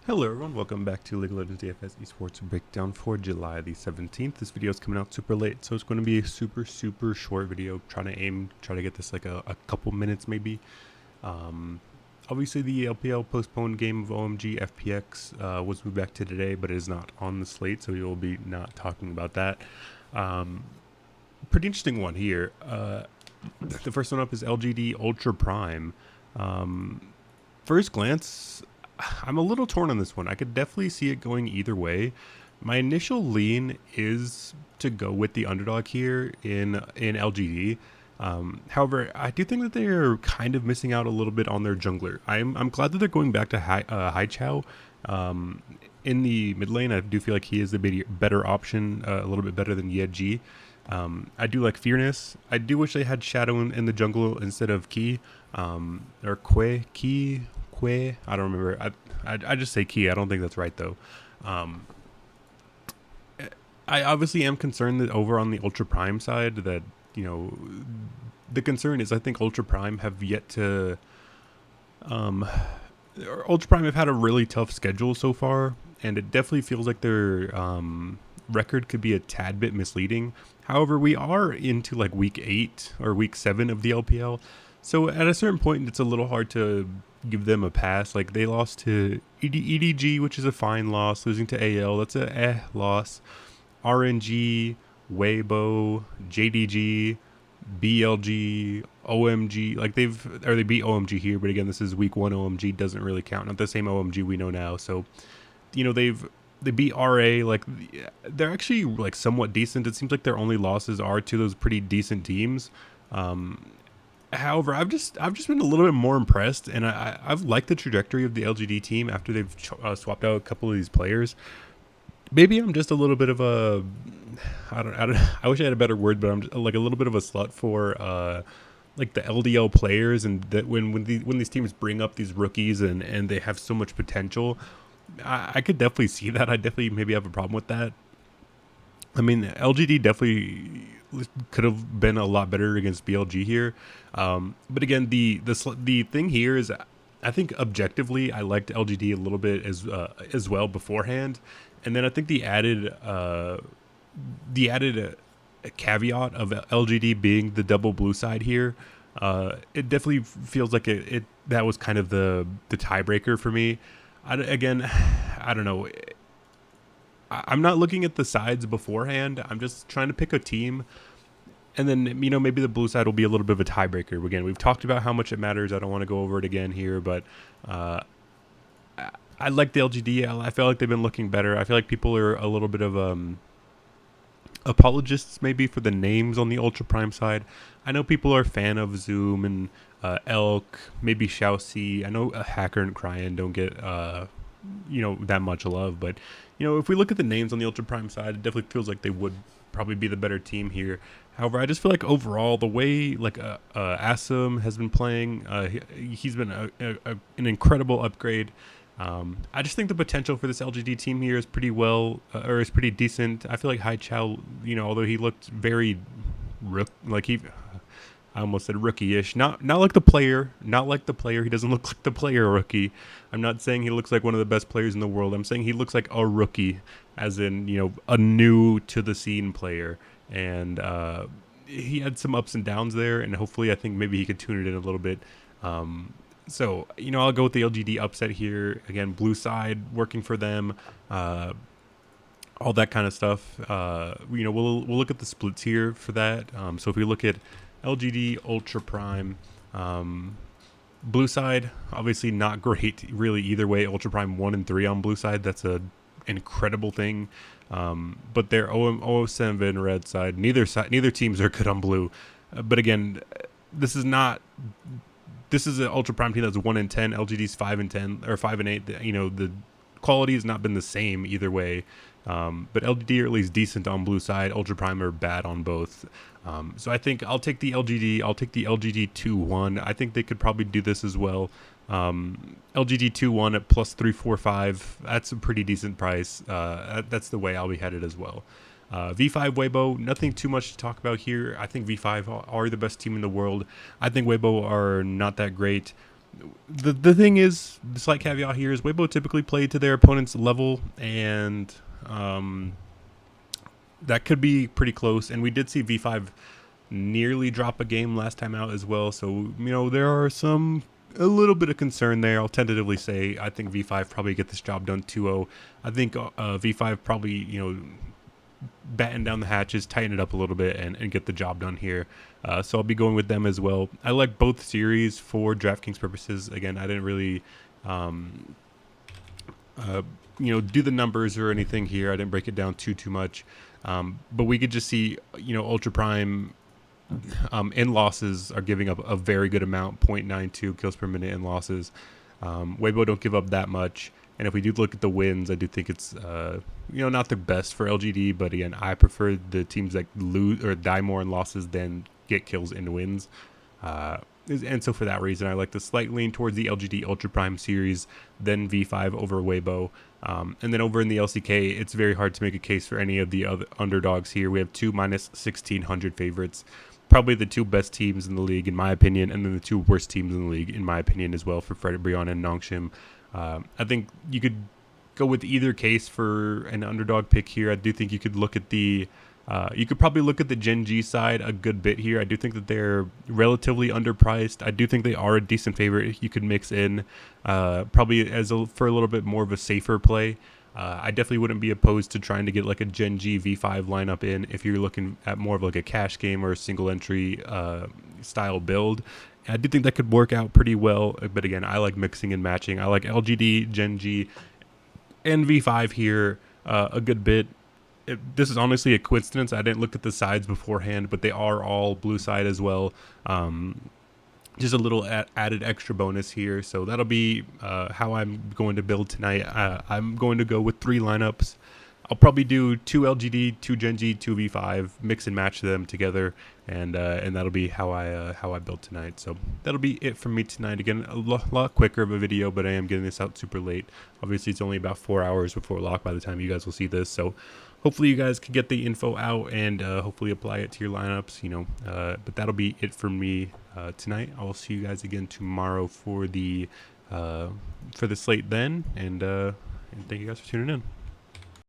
Hello everyone, welcome back to LoL DFS Esports Breakdown for July the 17th. This video is coming out super late, so it's going to be a super short video. Try to get this like a couple minutes maybe. Obviously the LPL postponed game of OMG FPX was moved back to today, but it is not on the slate, so we will be not talking about that. Pretty interesting one here. The first one up is LGD Ultra Prime. First glance, I'm a little torn on this one. I could definitely see it going either way. My initial lean is to go with the underdog here in LGD. However, I do think that they're kind of missing out a little bit on their jungler. I'm glad that they're going back to Hai Chao. In the mid lane, I do feel like he is the better option, a little bit better than Yeji. I do like Fearness. I do wish they had Shadow in the jungle instead of Ki, or Ki. I don't remember. I just say Key. I don't think that's right though. I obviously am concerned that over on the Ultra Prime side that, the concern is I think Ultra Prime have yet to Ultra Prime have had a really tough schedule so far, and it definitely feels like their record could be a tad bit misleading. However, we are into like week 8 or week 7 of the LPL, so at a certain point it's a little hard to give them a pass. Like they lost to EDG, which is a fine loss. Losing to AL, that's a loss. RNG, Weibo, JDG, BLG, OMG, like they beat OMG here, but again, this is week 1 OMG, doesn't really count. Not the same OMG we know now. So, they beat RA, like they're actually like somewhat decent. It seems like their only losses are to those pretty decent teams. However, I've just been a little bit more impressed, and I've liked the trajectory of the LGD team after they've swapped out a couple of these players. Maybe I'm just a little bit of a, I wish I had a better word, but I'm just like a little bit of a slut for like the LDL players, and that when these teams bring up these rookies and they have so much potential, I could definitely see that. I definitely maybe have a problem with that. I mean, LGD definitely could have been a lot better against BLG here, but again, the thing here is, I think objectively, I liked LGD a little bit as well beforehand, and then I think the added caveat of LGD being the double blue side here, it definitely feels like it that was kind of the tiebreaker for me. I don't know. I'm not looking at the sides beforehand. I'm just trying to pick a team. And then, maybe the blue side will be a little bit of a tiebreaker. Again, we've talked about how much it matters. I don't want to go over it again here, but I like the LGD. I feel like they've been looking better. I feel like people are a little bit of apologists maybe for the names on the Ultra Prime side. I know people are a fan of Zoom and Elk, maybe Xiaoxi. I know Hacker and Cryan don't get that much love, but if we look at the names on the Ultra Prime side, it definitely feels like they would probably be the better team here. However, I just feel like overall the way like Asim has been playing, he's been an incredible upgrade. I just think the potential for this LGD team here is pretty is pretty decent. I feel like Hai Chao, although he looked very I almost said rookie-ish. Not like the player. Not like the player. He doesn't look like the player rookie. I'm not saying he looks like one of the best players in the world. I'm saying he looks like a rookie, as in, a new to the scene player. And he had some ups and downs there, and hopefully I think maybe he could tune it in a little bit. So, I'll go with the LGD upset here. Again, blue side working for them. All that kind of stuff. We'll look at the splits here for that. So if we look at LGD Ultra Prime, blue side obviously not great really either way. Ultra Prime 1 and 3 on blue side, that's a incredible thing. But they're 0-7 red side. Neither teams are good on blue. But again, this is an Ultra Prime team that's 1 and 10. LGD's 5 and 10 or 5 and 8. The quality has not been the same either way. But LGD are at least decent on blue side. Ultra Prime are bad on both. So I think I'll take the LGD. I'll take the LGD 2-1. I think they could probably do this as well. LGD 2-1 at plus 345. That's a pretty decent price. That's the way I'll be headed as well. V5 Weibo, nothing too much to talk about here. I think V5 are the best team in the world. I think Weibo are not that great. The thing is, the slight caveat here is Weibo typically play to their opponent's level, and that could be pretty close. And we did see V5 nearly drop a game last time out as well. So, there are a little bit of concern there. I'll tentatively say I think V5 probably get this job done 2-0. I think V5 probably, batten down the hatches, tighten it up a little bit, and get the job done here. So I'll be going with them as well. I like both series for DraftKings purposes. Again, I didn't really, do the numbers or anything here. I didn't break it down too much. But we could just see, Ultra Prime in losses are giving up a very good amount, 0.92 kills per minute in losses. Weibo don't give up that much. And if we do look at the wins, I do think it's, not the best for LGD. But again, I prefer the teams that lose or die more in losses than get kills in wins. And so for that reason, I like to slight lean towards the LGD Ultra Prime series, then V5 over Weibo. And then over in the LCK, it's very hard to make a case for any of the other underdogs here. We have two minus 1,600 favorites. Probably the two best teams in the league, in my opinion, and then the two worst teams in the league, in my opinion, as well, for Frederick Brion and Nongshim. I think you could go with either case for an underdog pick here. I do think you could look at you could probably look at the Gen G side a good bit here. I do think that they're relatively underpriced. I do think they are a decent favorite. You could mix in probably for a little bit more of a safer play. I definitely wouldn't be opposed to trying to get like a Gen G V5 lineup in if you're looking at more of like a cash game or a single entry style build. I do think that could work out pretty well. But again, I like mixing and matching. I like LGD, Gen G, and V5 here a good bit. This is honestly a coincidence. I didn't look at the sides beforehand, but they are all blue side as well. Just a little added extra bonus here. So that'll be how I'm going to build tonight. I'm going to go with 3 lineups. I'll probably do 2 LGD, 2 Gen G, 2 V5, mix and match them together, and that'll be how I build tonight. So that'll be it from me tonight. Again, a lot quicker of a video, but I am getting this out super late. Obviously, it's only about 4 hours before lock by the time you guys will see this. So hopefully you guys can get the info out and hopefully apply it to your lineups. But that'll be it from me tonight. I will see you guys again tomorrow for the slate then, and thank you guys for tuning in.